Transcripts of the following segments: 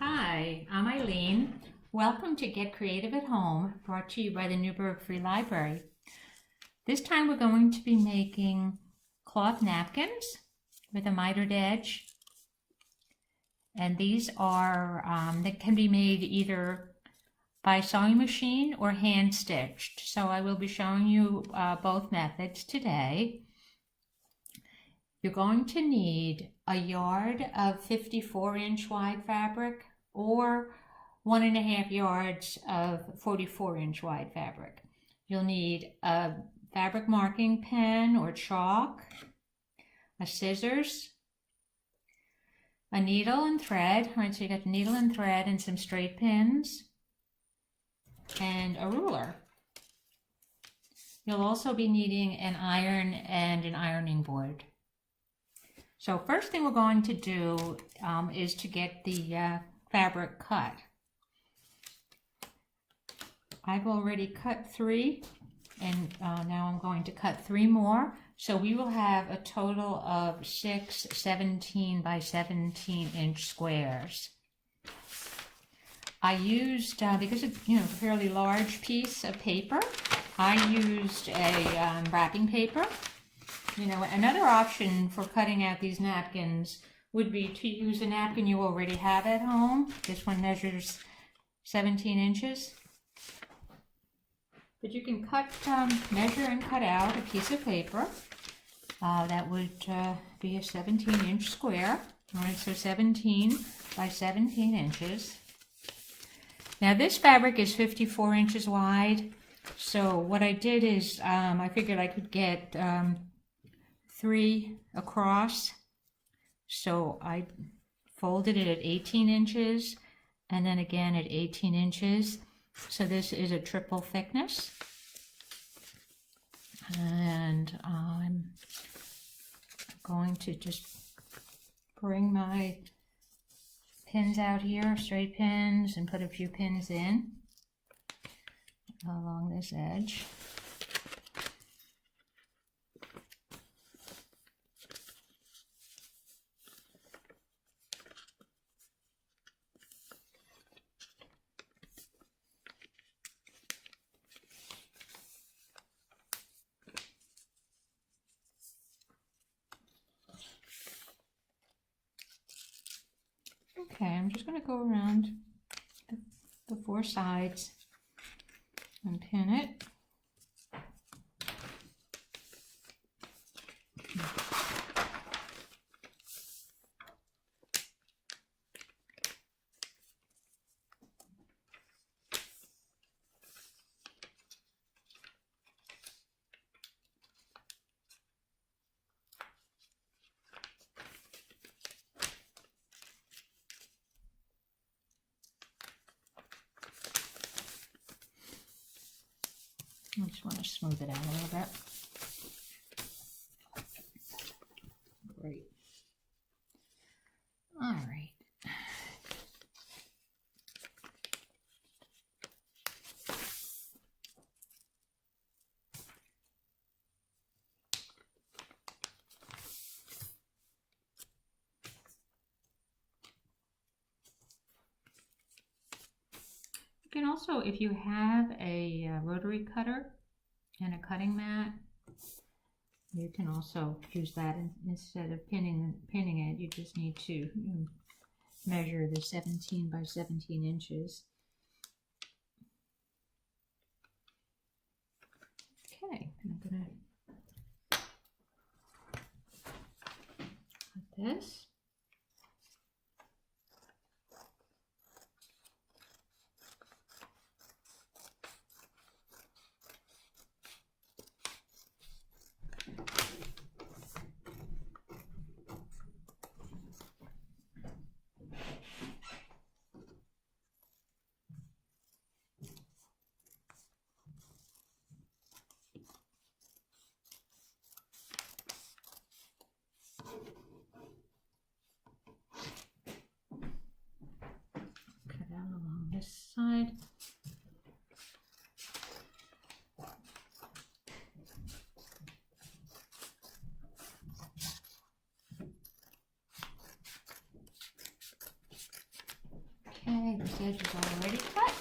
Hi, I'm Eileen. Welcome to Get Creative at Home, brought to you by the Newburgh Free Library. This time we're going to be making cloth napkins with a mitered edge. And these are, that can be made either by sewing machine or hand stitched. So I will be showing you both methods today. You're going to need a yard of 54-inch wide fabric or 1.5 yards of 44-inch wide fabric. You'll need a fabric marking pen or chalk, a scissors, a needle and thread. All right, so you got the needle and thread and some straight pins, and a ruler. You'll also be needing an iron and an ironing board. So first thing we're going to do is to get the fabric cut. I've already cut 3, and now I'm going to cut 3 more. So we will have a total of 6 17 by 17 inch squares. I used, because it's a fairly large piece of paper, I used a wrapping paper. Another option for cutting out these napkins would be to use a napkin you already have at home. This one measures 17 inches. But you can measure and cut out a piece of paper. That would be a 17-inch square. All right, so 17 by 17 inches. Now this fabric is 54 inches wide. So what I did is I figured I could get 3 across, so I folded it at 18 inches and then again at 18 inches. So this is a triple thickness, and I'm going to just bring my pins out here, straight pins, and put a few pins in along this edge. Okay, I'm just going to go around the 4 sides and pin it. I just want to smooth it out a little bit. Great. All right. You can also, if you have a rotary cutter and a cutting mat, you can also use that instead of pinning it. You just need to measure the 17 by 17 inches. Okay, I'm going to cut this. This edge is already cut.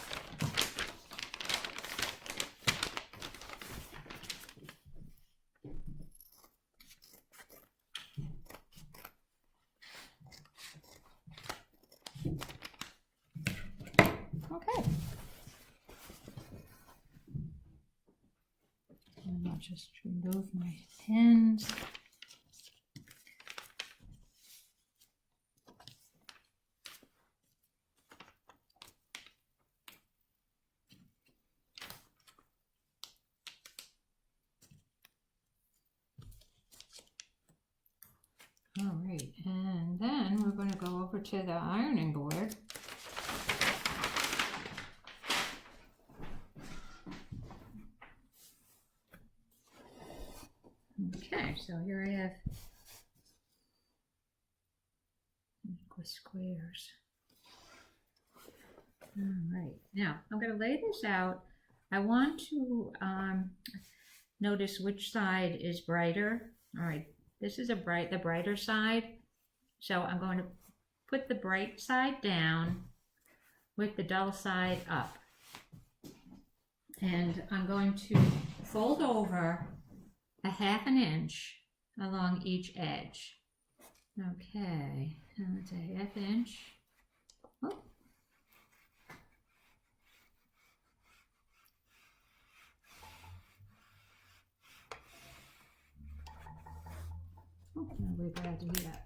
Okay. And I'll just remove my pins. All right, and then we're going to go over to the ironing board. Okay, so here I have squares. All right, now I'm going to lay this out. I want to notice which side is brighter. All right, this is the brighter side. So I'm going to put the bright side down with the dull side up. And I'm going to fold over a 1/2 inch along each edge. Okay, so that's a 1/2 inch. Oh. Oh, I'm really glad to hear that.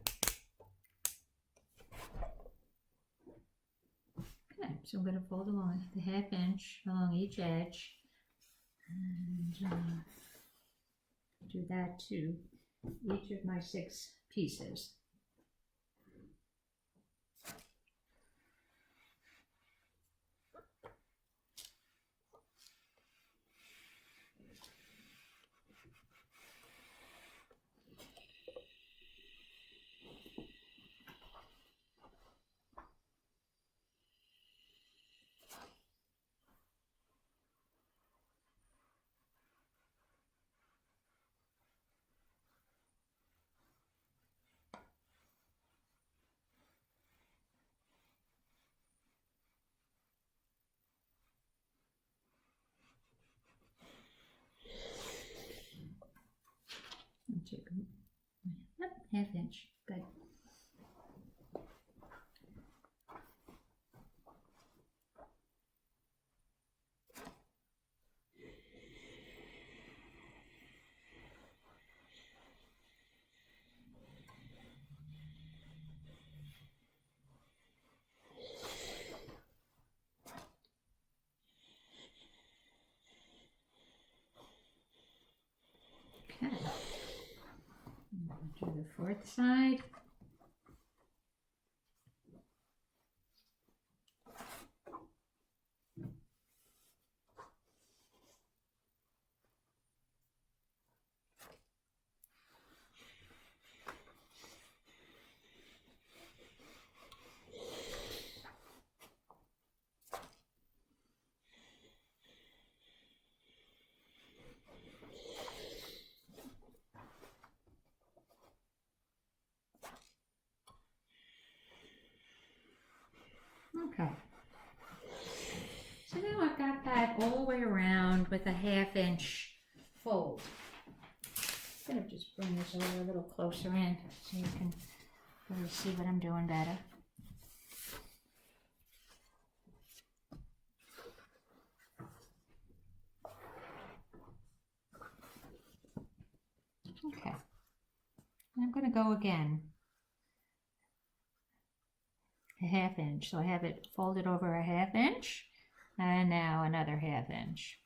Okay, so I'm going to fold along the 1/2 inch along each edge, and do that to each of my 6 pieces. Yep, 1/2 inch. Good. Okay. Do the 4th side. Okay. So now I've got that all the way around with a 1/2 inch fold. I'm going to just bring this over a little closer in so you can really see what I'm doing better. Okay. I'm going to go again. A 1/2 inch. So I have it folded over a 1/2 inch, and now another 1/2 inch.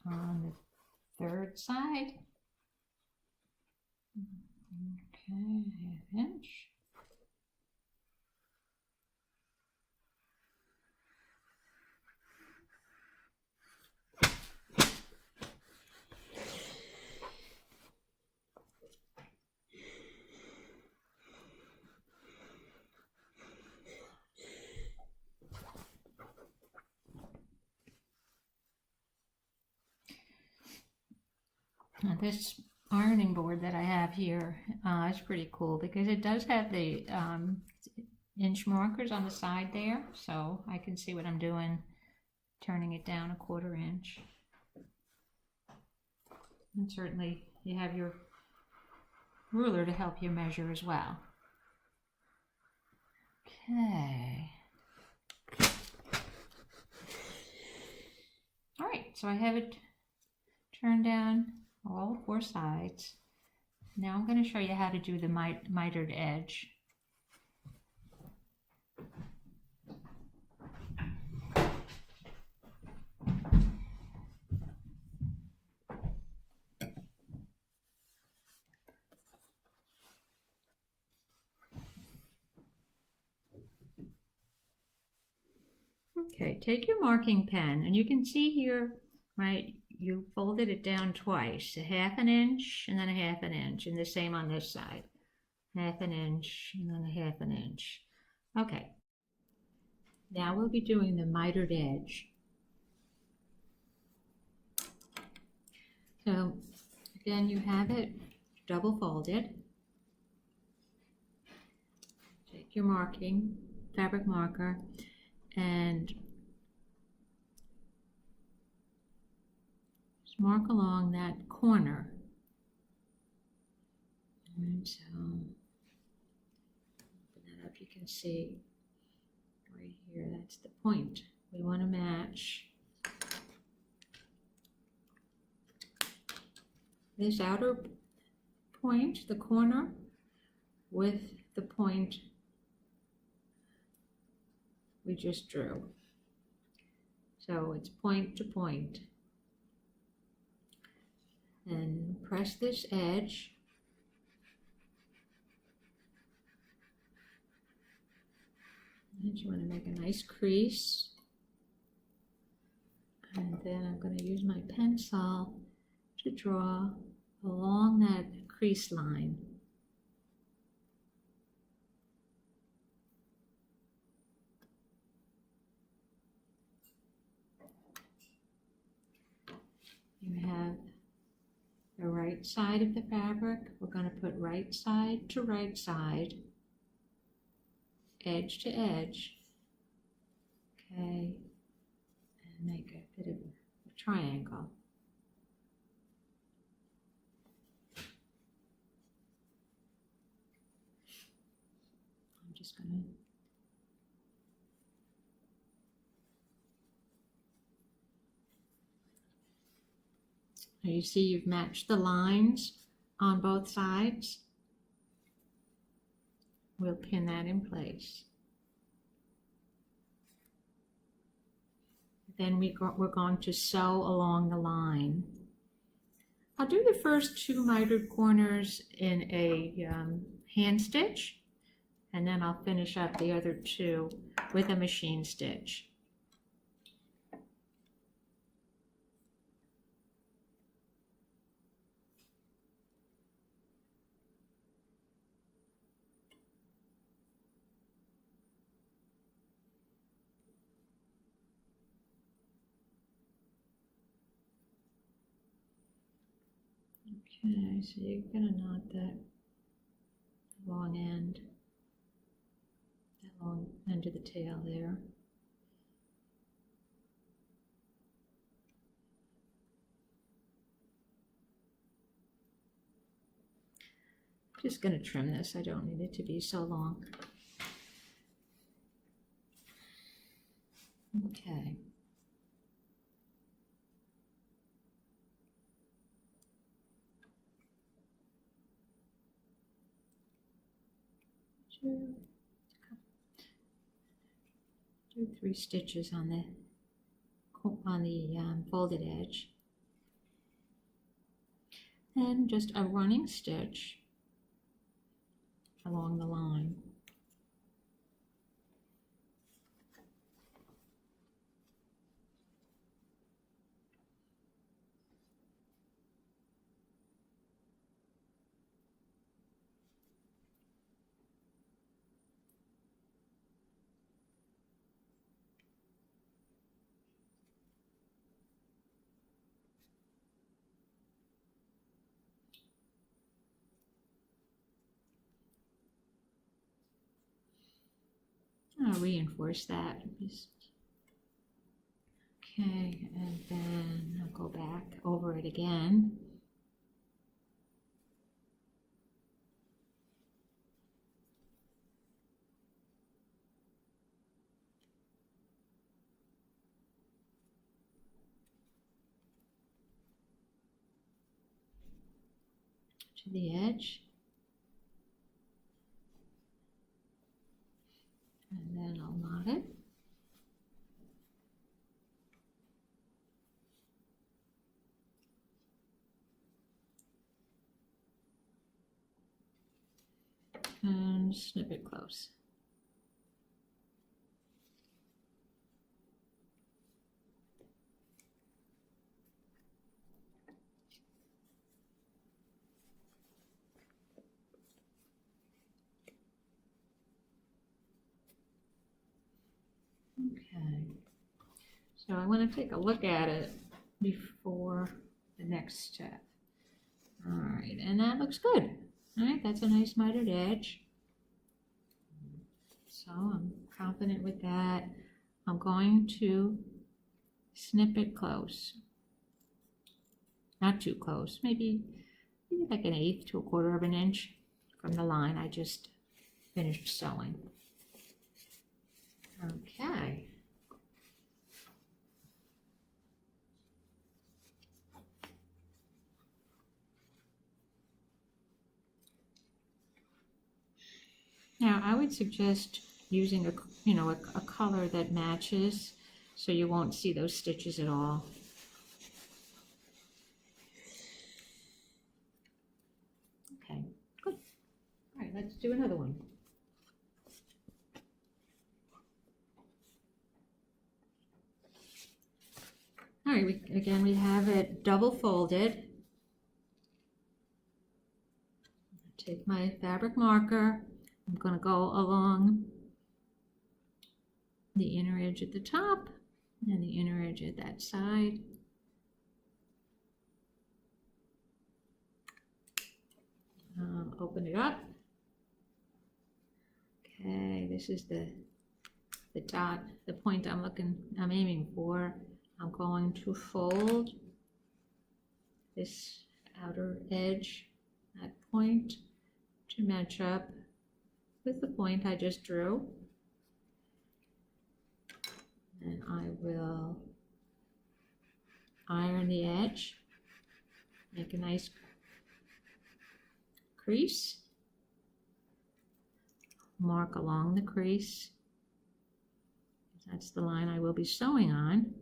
on the third side. Okay, 1/2 inch. Now this ironing board that I have here is pretty cool because it does have the inch markers on the side there, so I can see what I'm doing, turning it down 1/4 inch. And certainly you have your ruler to help you measure as well. Okay. All right, so I have it turned down all 4 sides. Now I'm going to show you how to do the mitered edge. Okay, take your marking pen, and you can see here, right, you folded it down twice, 1/2 inch and then 1/2 inch, and the same on this side, 1/2 inch and then 1/2 inch. Okay, now we'll be doing the mitered edge. So again, you have it double folded. Take your fabric marker, and just mark along that corner. And so, open that up, you can see right here, that's the point. We want to match this outer point, the corner, with the point we just drew. So it's point to point. And press this edge. And you want to make a nice crease. And then I'm going to use my pencil to draw along that crease line. You have the right side of the fabric. We're going to put right side to right side, edge to edge, okay, and make a bit of a triangle. I'm just going to you see you've matched the lines on both sides. We'll pin that in place. Then we're going to sew along the line. I'll do the first 2 mitered corners in a hand stitch, and then I'll finish up the other 2 with a machine stitch. Okay, so you're going to knot that long end, that long end of the tail there. Just going to trim this. I don't need it to be so long. Okay. Do 3 stitches on the folded edge. and just a running stitch along the line. I'll reinforce that. Okay, and then I'll go back over it again. To the edge. And then I'll knot it. And snip it close. Okay, so I want to take a look at it before the next step. All right, and that looks good. All right, that's a nice mitered edge. So I'm confident with that. I'm going to snip it close. Not too close, maybe like 1/8 to 1/4 of an inch from the line I just finished sewing. Okay. Now I would suggest using a color that matches, so you won't see those stitches at all. Okay, good. All right, let's do another one. All right, we have it double folded. Take my fabric marker. I'm going to go along the inner edge at the top and the inner edge at that side. Open it up. Okay, this is the dot, the point I'm aiming for. I'm going to fold this outer edge, that point, to match up with the point I just drew. And I will iron the edge, make a nice crease, mark along the crease. That's the line I will be sewing on.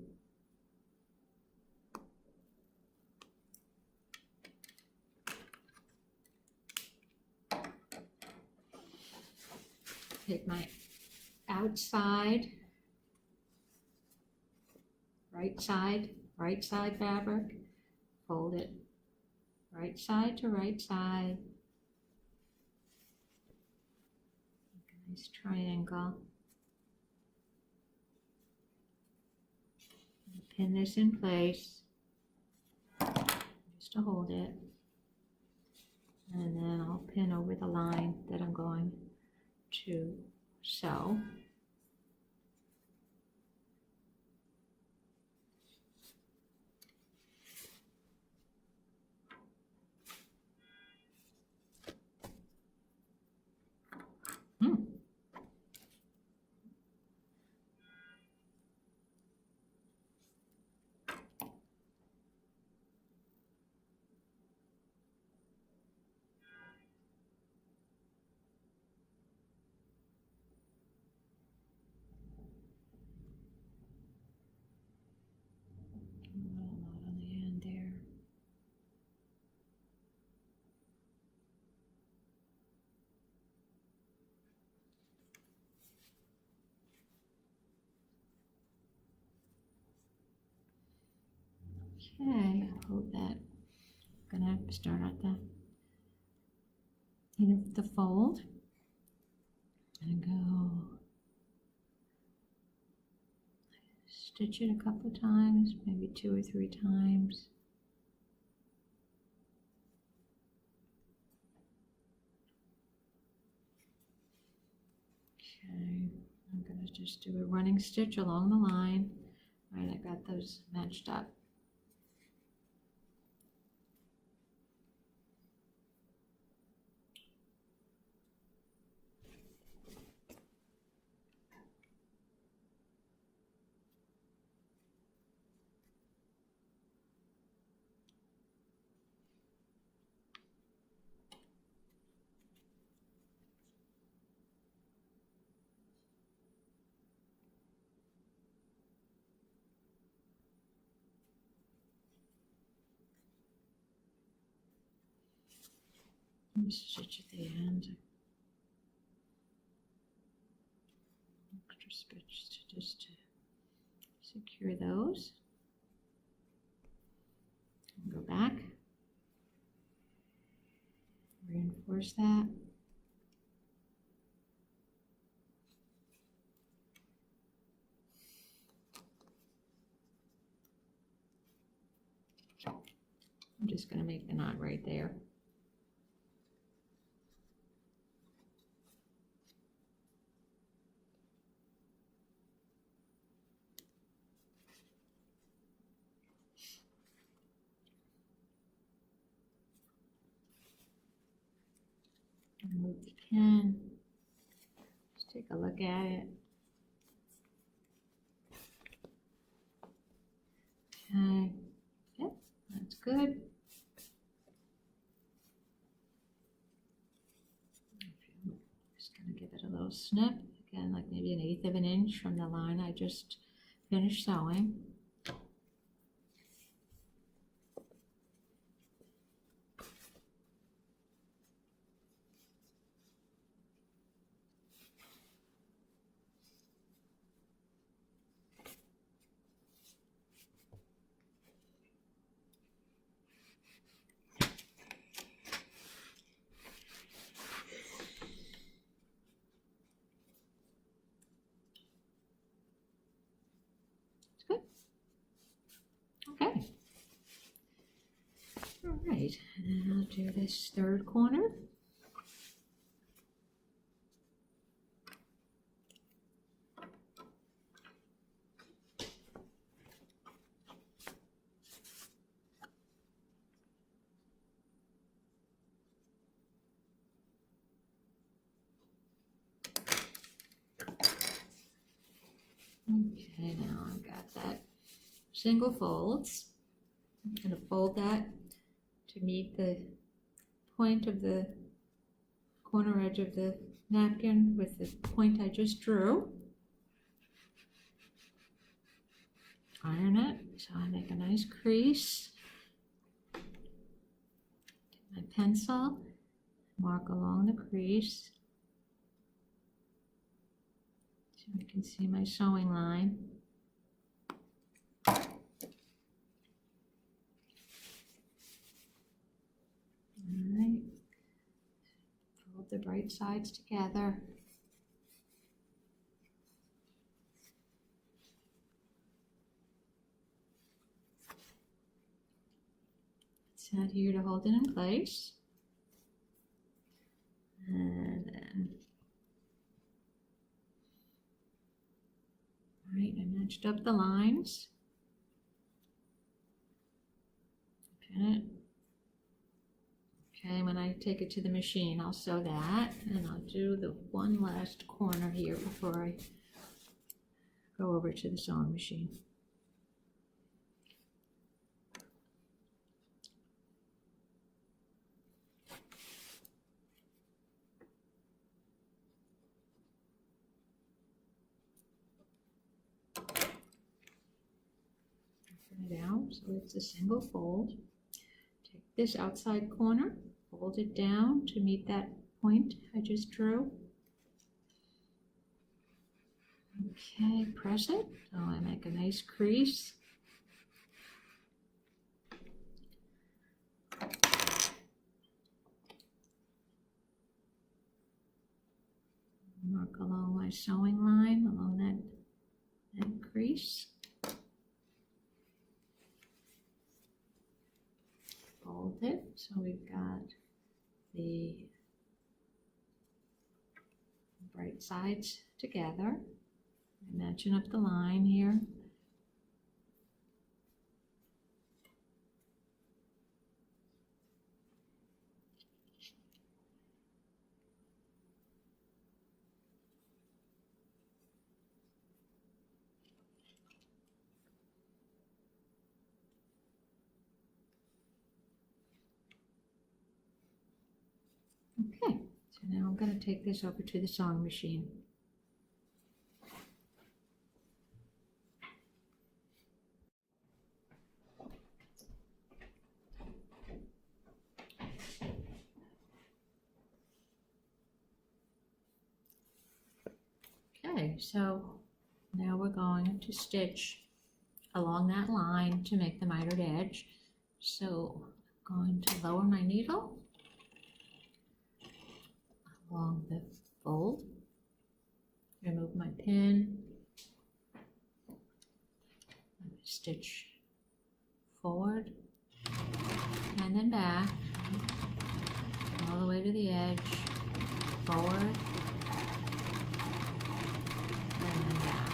Take my outside, right side fabric, fold it right side to right side. Make a nice triangle. Pin this in place just to hold it. And then I'll pin over the line that I'm going to sew. Okay, I'll hold that. I'm gonna start at the fold and go stitch it a couple of times, maybe 2 or 3 times. Okay, I'm gonna just do a running stitch along the line. All right, I got those matched up. Stitch at the end. Extra stitch to just to secure those. Go back. Reinforce that. I'm just going to make the knot right there. Move the pin. Just take a look at it. Okay. Yep, that's good. Just gonna give it a little snip. Again, like maybe 1/8 of an inch from the line I just finished sewing. Good. Okay. All right, and then I'll do this third corner. Okay, now I've got that single folds. I'm going to fold that to meet the point of the corner edge of the napkin with the point I just drew. Iron it so I make a nice crease. Get my pencil, mark along the crease so I can see my sewing line. Alright, fold the right sides together. Set here to hold it in place. And then, alright, I matched up the lines. Pin it. Okay, when I take it to the machine, I'll sew that, and I'll do the one last corner here before I go over to the sewing machine. Turn it out so it's a single fold. Take this outside corner, fold it down to meet that point I just drew. Okay, press it so I make a nice crease. Mark along my sewing line, along that crease. Fold it, so we've got the right sides together. Matching up the line here. Okay, so now I'm going to take this over to the sewing machine. Okay, so now we're going to stitch along that line to make the mitered edge. So I'm going to lower my needle along the fold, remove my pin, stitch forward and then back all the way to the edge, forward and then back.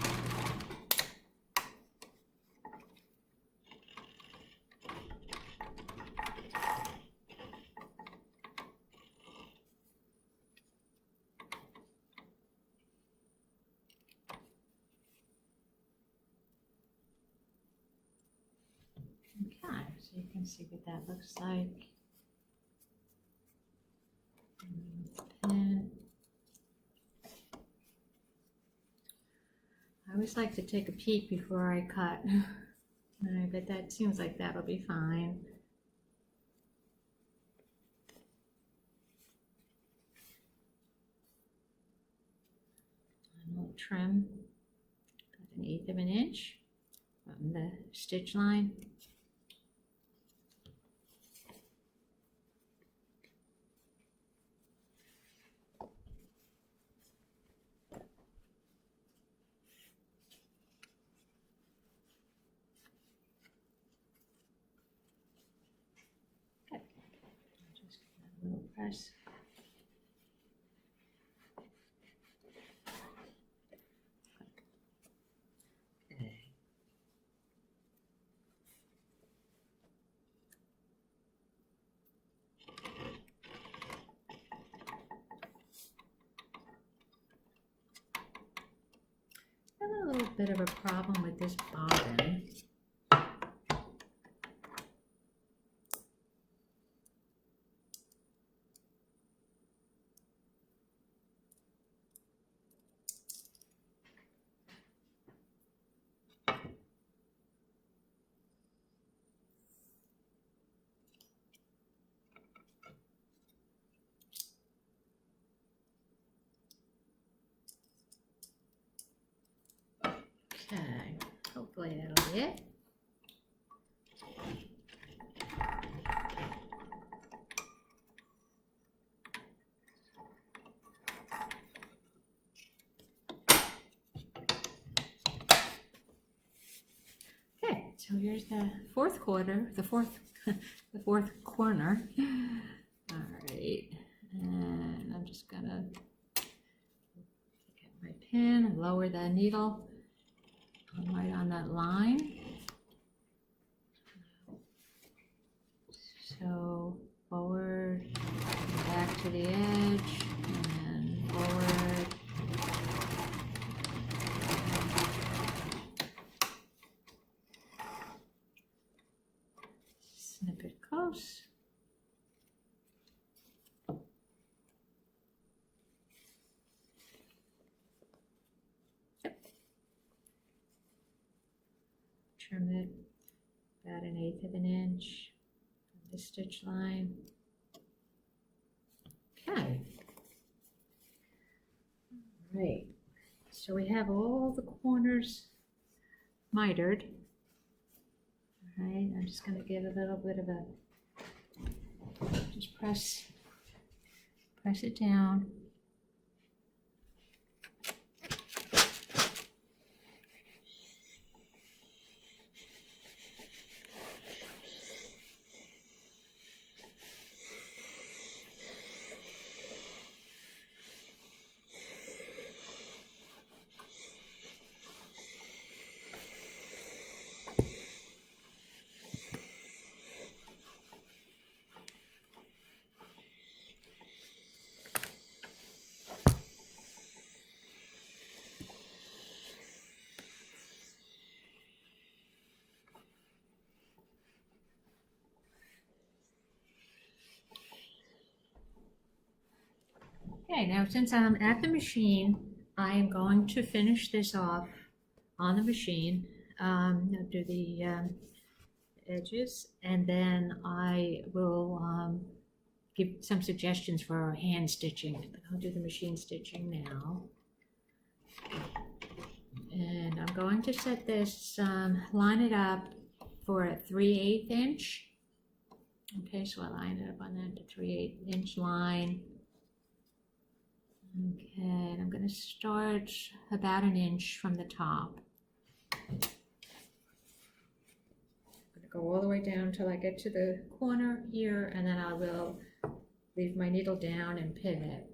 Okay, so you can see what that looks like. Pin. I always like to take a peek before I cut. Alright, but that seems like that'll be fine. And we'll trim about 1/8 of an inch from the stitch line. Just give that a little press. Okay. I have a little bit of a problem with this bobbin. Okay, hopefully that'll be it. Okay, so here's the fourth corner. The fourth corner. All right, and I'm just gonna get my pin and lower the needle right on that line. So forward, and back to the edge, and forward. Snip it close. Yep. Trim it about 1/8 of an inch from the stitch line. Okay. All right. So we have all the corners mitered. All right, I'm just going to give a little bit of a press it down. Okay, now since I'm at the machine, I am going to finish this off on the machine. I'll do the edges, and then I will give some suggestions for hand stitching. I'll do the machine stitching now. And I'm going to set this, line it up for a 3/8 inch. Okay, so I line it up on that 3/8 inch line. Okay, and I'm going to start about an inch from the top. I'm going to go all the way down till I get to the corner here, and then I will leave my needle down and pivot.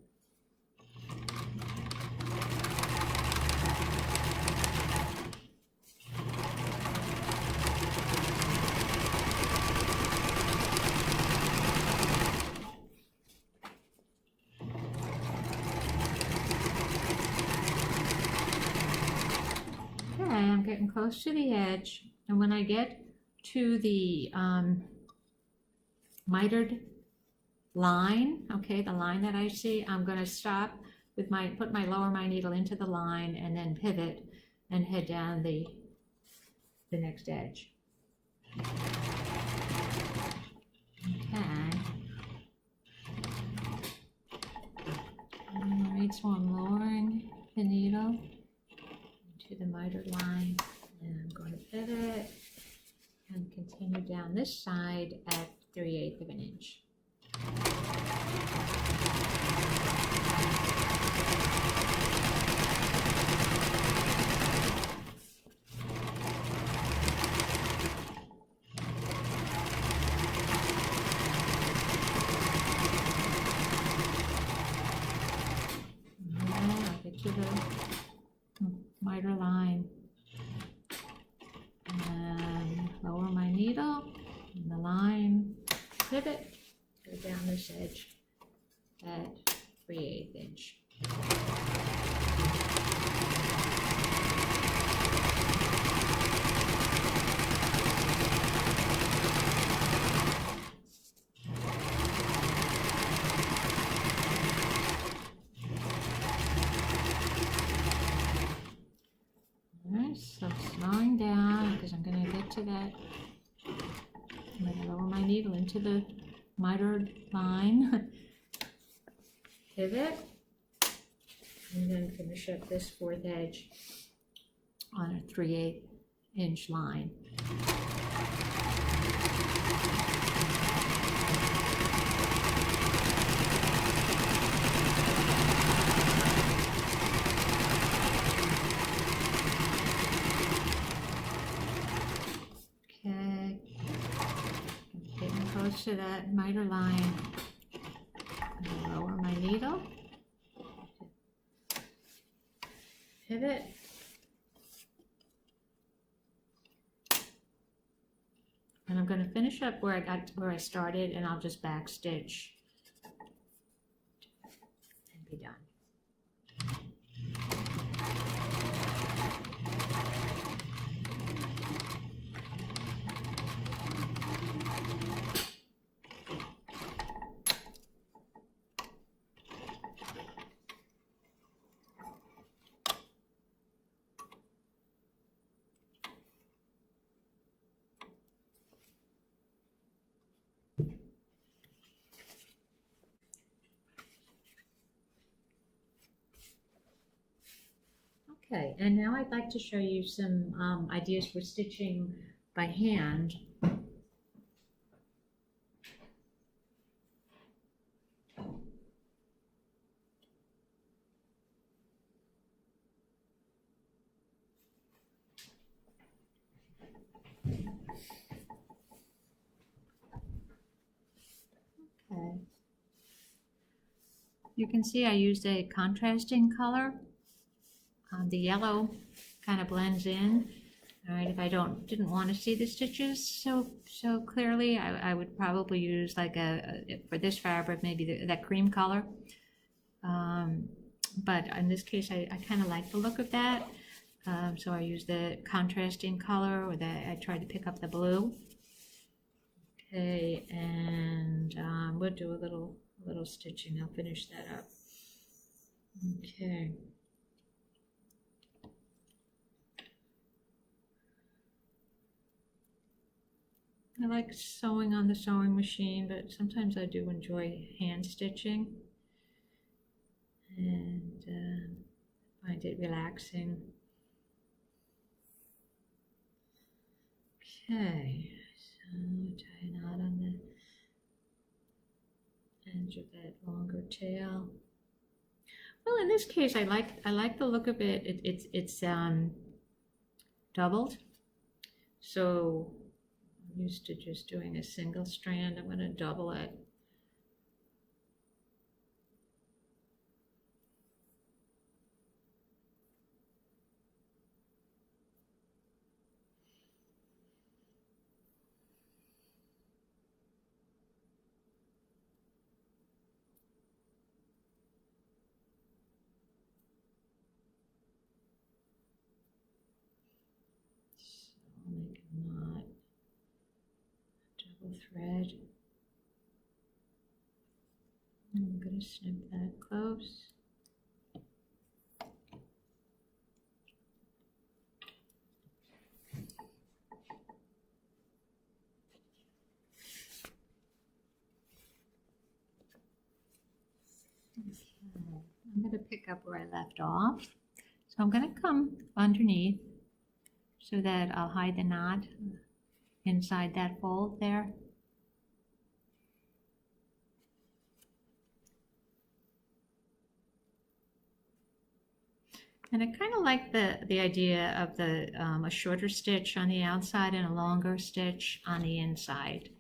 I'm getting close to the edge, and when I get to the mitered line, okay, the line that I see, I'm going to stop with lower my needle into the line and then pivot and head down the next edge. Okay. All right, so I'm lowering the needle to the mitered line, and I'm going to pivot and continue down this side at 3/8 of an inch. I'll get to the miter line and lower my needle in the line, pivot, go down this edge at 3/8 inch. So slowing down because I'm going to get to that. I'm going to lower my needle into the mitered line, pivot, and then finish up this fourth edge on a 3/8 inch line. To that miter line, lower my needle, pivot, and I'm going to finish up where I started, and I'll just back stitch and be done. Okay, and now I'd like to show you some ideas for stitching by hand. Okay. You can see I used a contrasting color. The yellow kind of blends in. All right, if I didn't want to see the stitches so clearly, I would probably use like for this fabric, maybe that cream color. But in this case, I kind of like the look of that. So I use the contrasting color, or I tried to pick up the blue. Okay, and we'll do a little stitching. I'll finish that up. Okay. I like sewing on the sewing machine, but sometimes I do enjoy hand stitching and find it relaxing. Okay, so tie a knot on the edge of that longer tail. Well, in this case, I like the look of it. It's doubled, so I'm used to just doing a single strand. I'm going to double it. Make a knot, double thread. I'm going to snip that close. Okay. I'm going to pick up where I left off. So I'm going to come underneath so that I'll hide the knot inside that fold there. And I kind of like the idea of a shorter stitch on the outside and a longer stitch on the inside.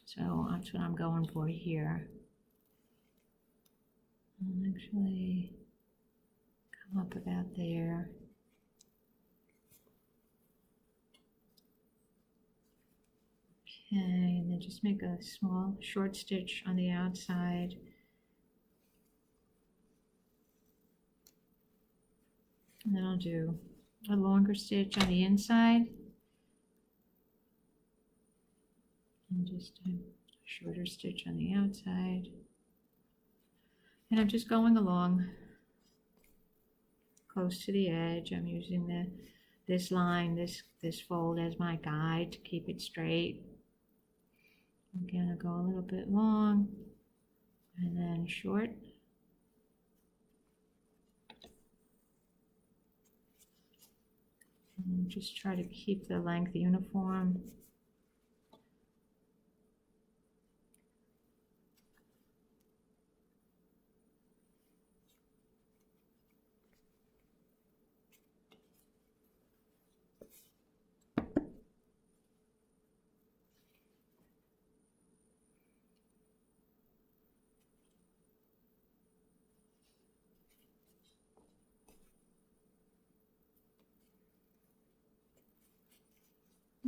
So that's what I'm going for here. I'll actually come up about there. Okay, and then just make a small short stitch on the outside. And then I'll do a longer stitch on the inside. And just a shorter stitch on the outside. And I'm just going along close to the edge. I'm using this line, this fold as my guide to keep it straight. Again, I'll go a little bit long and then short. And just try to keep the length uniform.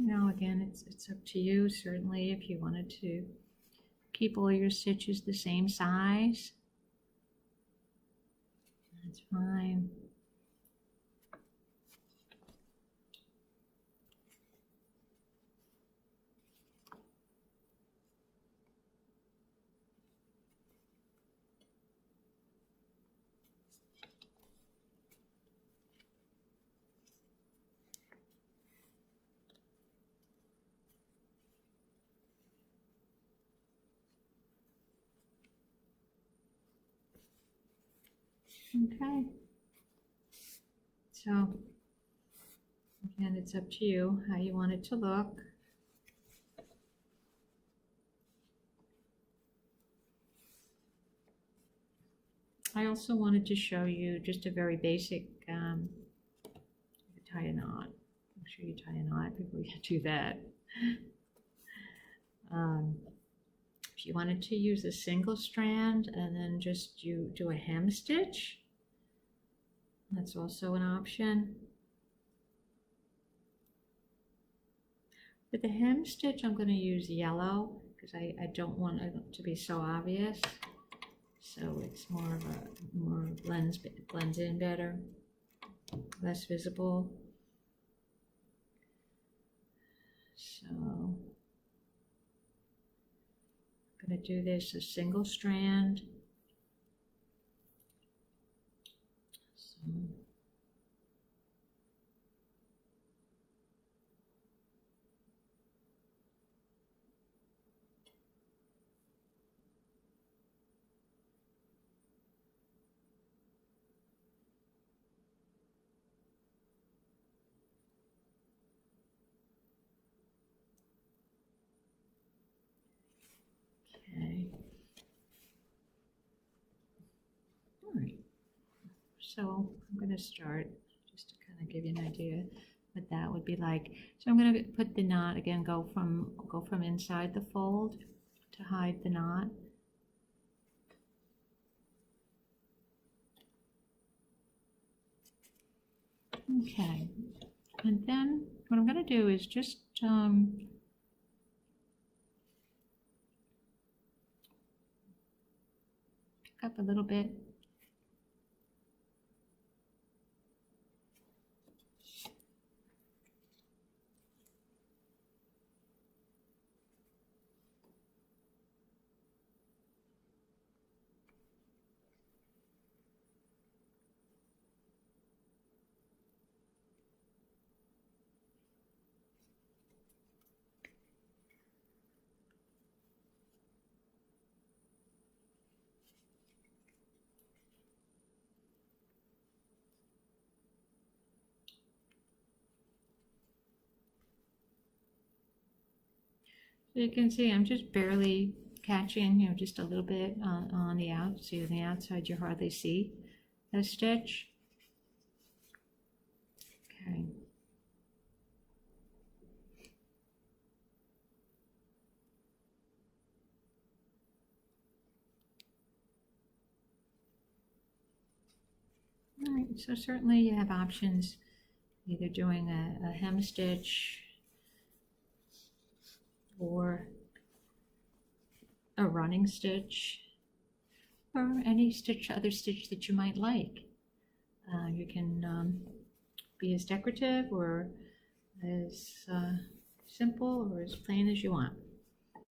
Now again, it's up to you. Certainly, if you wanted to keep all your stitches the same size, that's fine. Okay. So, again, it's up to you how you want it to look. I also wanted to show you just a very basic tie a knot. Make sure you tie a knot before you do that. If you wanted to use a single strand and then just you do a hem stitch, that's also an option. With the hem stitch, I'm going to use yellow because I don't want it to be so obvious. So it's more blends in better, less visible. So I'm going to do this a single strand. So, okay. All right. So I'm going to start just to kind of give you an idea what that would be like. So I'm going to put the knot again. Go from inside the fold to hide the knot. Okay, and then what I'm going to do is just pick up a little bit. So you can see I'm just barely catching, just a little bit on the out. See, on the outside you hardly see the stitch. Okay. All right, so certainly you have options, either doing a hem stitch or a running stitch, or any other stitch that you might like. You can be as decorative or as simple or as plain as you want.